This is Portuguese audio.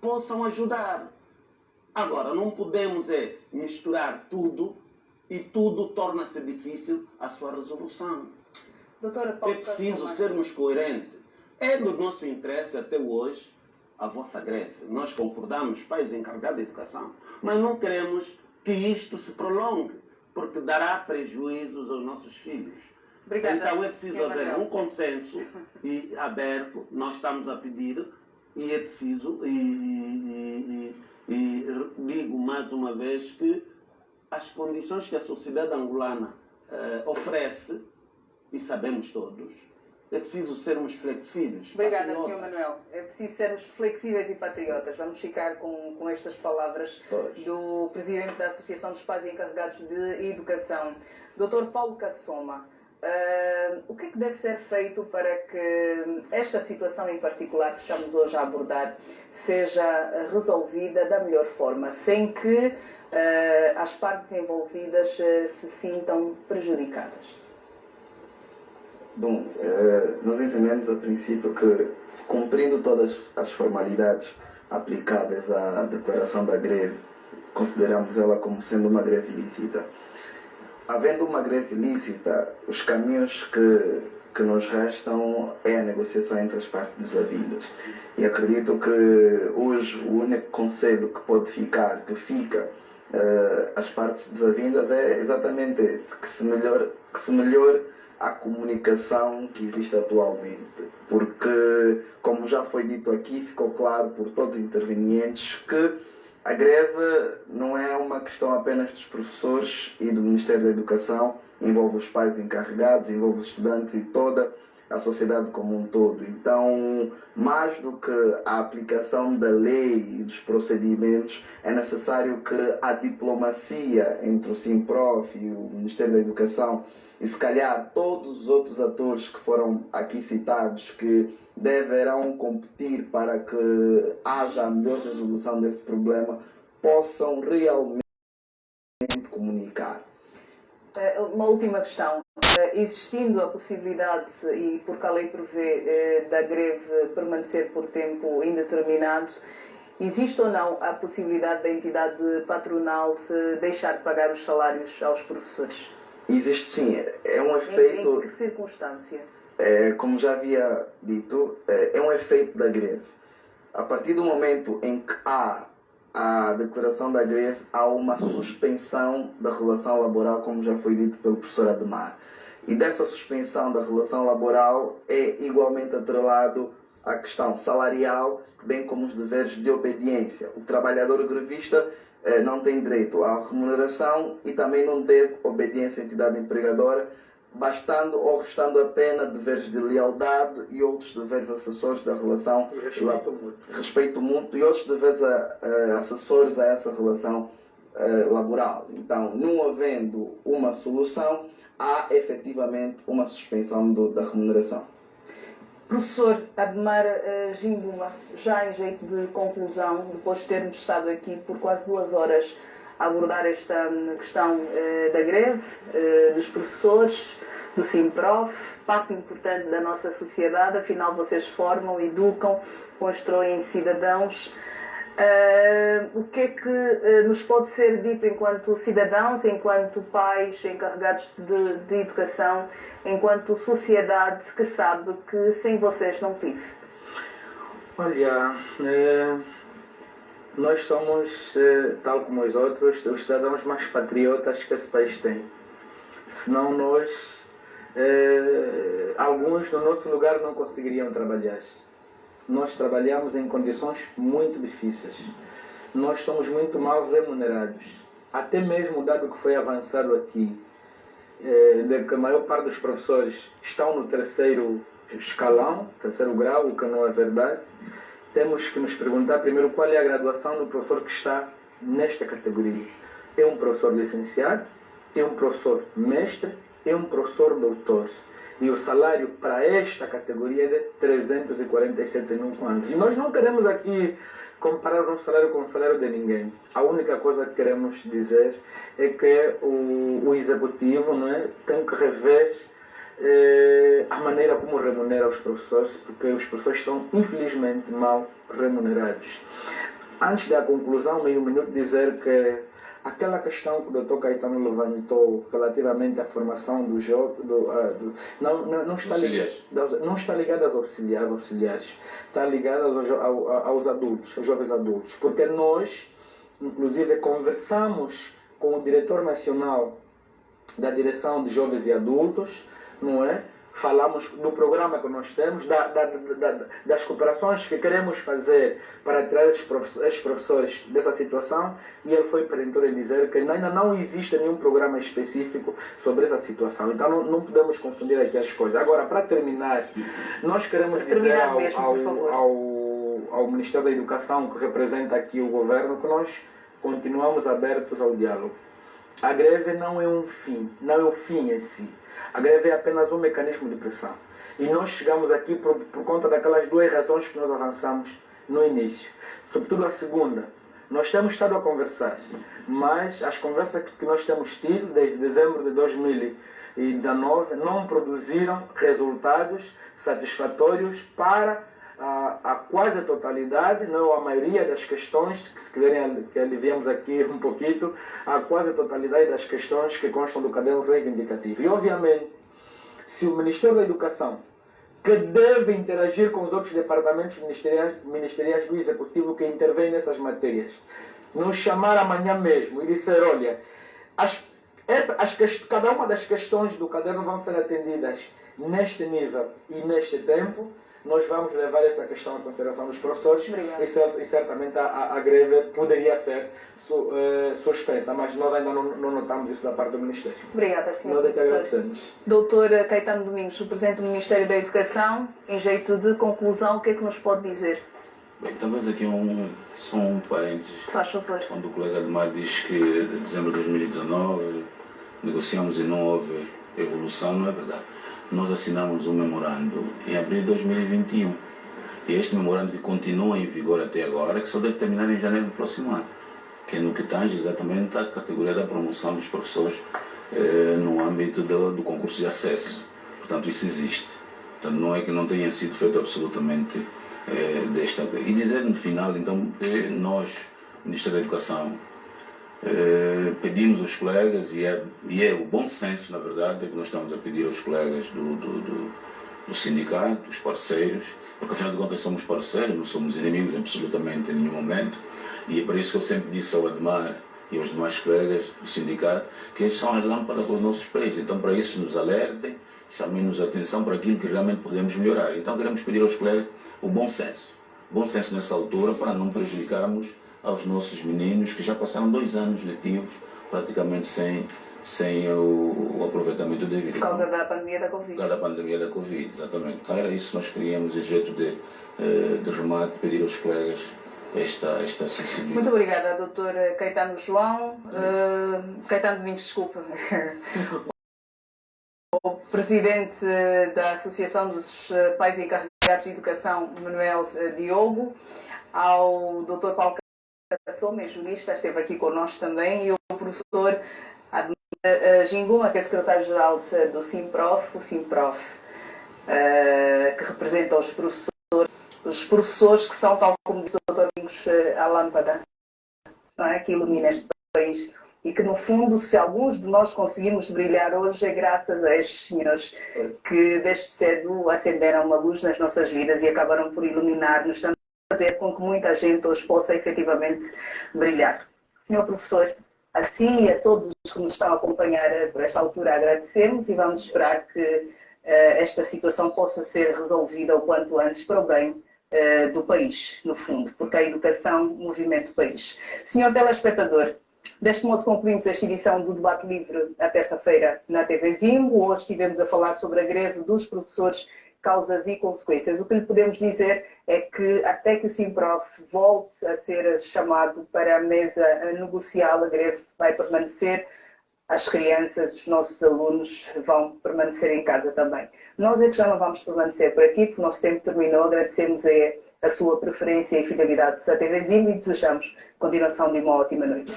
possam ajudar. Agora, não podemos misturar tudo e tudo torna-se difícil a sua resolução. Doutora Paulo, é preciso sermos coerentes. É do nosso interesse até hoje a vossa greve. Nós concordamos, pais encarregados de educação, mas não queremos que isto se prolongue, porque dará prejuízos aos nossos filhos. Obrigada, então é preciso haver um consenso e aberto, nós estamos a pedir, e é preciso, e digo mais uma vez que as condições que a sociedade angolana oferece, e sabemos todos, é preciso sermos flexíveis. Obrigada, Sr. Manuel. É preciso sermos flexíveis e patriotas. Vamos ficar com estas palavras do Presidente da Associação dos Pais Encarregados de Educação, Dr. Paulo Kassoma. O que é que deve ser feito para que esta situação em particular que estamos hoje a abordar seja resolvida da melhor forma, sem que as partes envolvidas se sintam prejudicadas? Bom, nós entendemos a princípio que, se cumprindo todas as formalidades aplicáveis à declaração da greve, consideramos ela como sendo uma greve lícita. Havendo uma greve lícita, os caminhos que nos restam é a negociação entre as partes desavidas. E acredito que hoje o único conselho que pode ficar, que fica às partes desavidas, é exatamente esse, que se melhore a comunicação que existe atualmente. Porque, como já foi dito aqui, ficou claro por todos os intervenientes que a greve não é uma questão apenas dos professores e do Ministério da Educação, envolve os pais encarregados, envolve os estudantes e toda a sociedade como um todo. Então, mais do que a aplicação da lei e dos procedimentos, é necessário que a diplomacia entre o Simprof e o Ministério da Educação, e se calhar todos os outros atores que foram aqui citados, que deverão competir para que haja a melhor resolução desse problema, possam realmente comunicar. Uma última questão. Existindo a possibilidade, e porque a lei prevê, da greve permanecer por tempo indeterminado, existe ou não a possibilidade da entidade patronal deixar de pagar os salários aos professores? Existe sim. É um efeito... Em que circunstância? Como já havia dito, é um efeito da greve. A partir do momento em que há a declaração da greve, há uma suspensão da relação laboral, como já foi dito pelo professor Ademar. E dessa suspensão da relação laboral é igualmente atrelado à questão salarial, bem como os deveres de obediência. O trabalhador grevista não tem direito à remuneração e também não deve obediência à entidade empregadora, bastando ou restando apenas deveres de lealdade e outros deveres acessórios da relação, respeito mútuo e outros deveres acessórios a essa relação laboral. Então, não havendo uma solução, há efetivamente uma suspensão da remuneração. Professor Ademar Jimbuma, já em jeito de conclusão, depois de termos estado aqui por quase 2 horas a abordar esta questão da greve, dos professores, do Simprof, parte importante da nossa sociedade, afinal vocês formam, educam, constroem cidadãos. O que é que nos pode ser dito enquanto cidadãos, enquanto pais encarregados de educação, enquanto sociedade que sabe que sem vocês não vive? Olha, nós somos, tal como os outros, os cidadãos mais patriotas que esse país tem. Senão nós, alguns no nosso lugar não conseguiriam trabalhar. Nós trabalhamos em condições muito difíceis. Nós somos muito mal remunerados. Até mesmo o dado que foi avançado aqui, de que a maior parte dos professores estão no 3º escalão, 3º grau, o que não é verdade. Temos que nos perguntar primeiro qual é a graduação do professor que está nesta categoria. É um professor licenciado, é um professor mestre, é um professor doutor. E o salário para esta categoria é de 347 mil kwanzas. E nós não queremos aqui comparar o nosso salário com o salário de ninguém. A única coisa que queremos dizer é que o executivo, não é, tem que rever a maneira como remunera os professores, porque os professores são infelizmente mal remunerados. Antes da conclusão, meio minuto dizer que aquela questão que o Dr. Caetano levantou relativamente à formação do jovem, não está ligada aos auxiliares, está ligada aos adultos, aos jovens adultos, porque nós, inclusive, conversamos com o diretor nacional da Direção de Jovens e Adultos, não é? Falamos do programa que nós temos, das cooperações que queremos fazer para tirar esses professores dessa situação, e ele foi perentório em dizer que ainda não existe nenhum programa específico sobre essa situação. Então não podemos confundir aqui as coisas. Agora, para terminar, nós queremos dizer ao Ministério da Educação, que representa aqui o governo, que nós continuamos abertos ao diálogo. A greve não é um fim, não é o fim em si. A greve é apenas um mecanismo de pressão. E nós chegamos aqui por conta daquelas duas razões que nós avançamos no início. Sobretudo a segunda. Nós temos estado a conversar, mas as conversas que nós temos tido desde dezembro de 2019 não produziram resultados satisfatórios para a quase totalidade, não a maioria das questões, se quiserem que aliviemos aqui um pouquinho, a quase totalidade das questões que constam do caderno reivindicativo. E, obviamente, se o Ministério da Educação, que deve interagir com os outros departamentos ministeriais do Executivo que intervêm nessas matérias, nos chamar amanhã mesmo e dizer, olha, cada uma das questões do caderno vão ser atendidas neste nível e neste tempo, nós vamos levar essa questão à consideração dos professores e certamente a greve poderia ser suspensa, mas nós ainda não notamos isso da parte do Ministério. Obrigada, Sr. Nós é que agradecemos. Doutor Caetano Domingos, o Presidente do Ministério da Educação, em jeito de conclusão, o que é que nos pode dizer? Bem, talvez aqui só um parênteses. Faz favor. Quando o colega Ademar diz que de dezembro de 2019 negociamos e não houve evolução, não é verdade. Nós assinamos um memorando em abril de 2021. E este memorando que continua em vigor até agora, que só deve terminar em janeiro do próximo ano, que é no que tange exatamente a categoria da promoção dos professores no âmbito do concurso de acesso. Portanto, isso existe. Portanto, não é que não tenha sido feito absolutamente desta vez. E dizer no final, então, que nós, Ministério da Educação, pedimos aos colegas, e é o bom senso, na verdade, que nós estamos a pedir aos colegas do sindicato, dos parceiros, porque afinal de contas somos parceiros, não somos inimigos absolutamente em nenhum momento, e é por isso que eu sempre disse ao Ademar e aos demais colegas do sindicato que eles são as lâmpadas para os nossos pés. Então, para isso, nos alertem, chamem-nos a atenção para aquilo que realmente podemos melhorar. Então, queremos pedir aos colegas o bom senso nessa altura, para não prejudicarmos aos nossos meninos que já passaram 2 anos letivos praticamente sem o aproveitamento devido. Por causa da pandemia da Covid. Por causa da pandemia da Covid, exatamente. Então era isso que nós queríamos, em jeito de remate, pedir aos colegas esta sensibilidade. Muito obrigada, Dr. Caetano João. Caetano Domingos, desculpa. O Presidente da Associação dos Pais Encarregados de Educação, Manuel Diogo, ao Dr. Paulo Soma, jurista, esteve aqui connosco também, e o professor Jinguma, que é secretário-geral do SIMPROF, que representa os professores que são, tal como disse o Dr. Domingos, a lâmpada, não é? Que ilumina este país. E que, no fundo, se alguns de nós conseguimos brilhar hoje, é graças a estes senhores que desde cedo acenderam uma luz nas nossas vidas e acabaram por iluminar-nos, fazer com que muita gente hoje possa efetivamente brilhar. Senhor professor, assim a todos os que nos estão a acompanhar por esta altura agradecemos e vamos esperar que esta situação possa ser resolvida o quanto antes para o bem do país, no fundo, porque a educação movimenta o país. Senhor telespectador, deste modo concluímos esta edição do Debate Livre à terça-feira na TV Zimbo. Hoje estivemos a falar sobre a greve dos professores, causas e consequências. O que lhe podemos dizer é que até que o SIMPROF volte a ser chamado para a mesa negocial, a greve vai permanecer, as crianças, os nossos alunos vão permanecer em casa também. Nós é que já não vamos permanecer por aqui, porque o nosso tempo terminou. Agradecemos a sua preferência e fidelidade da TV Zimbo e desejamos continuação de uma ótima noite.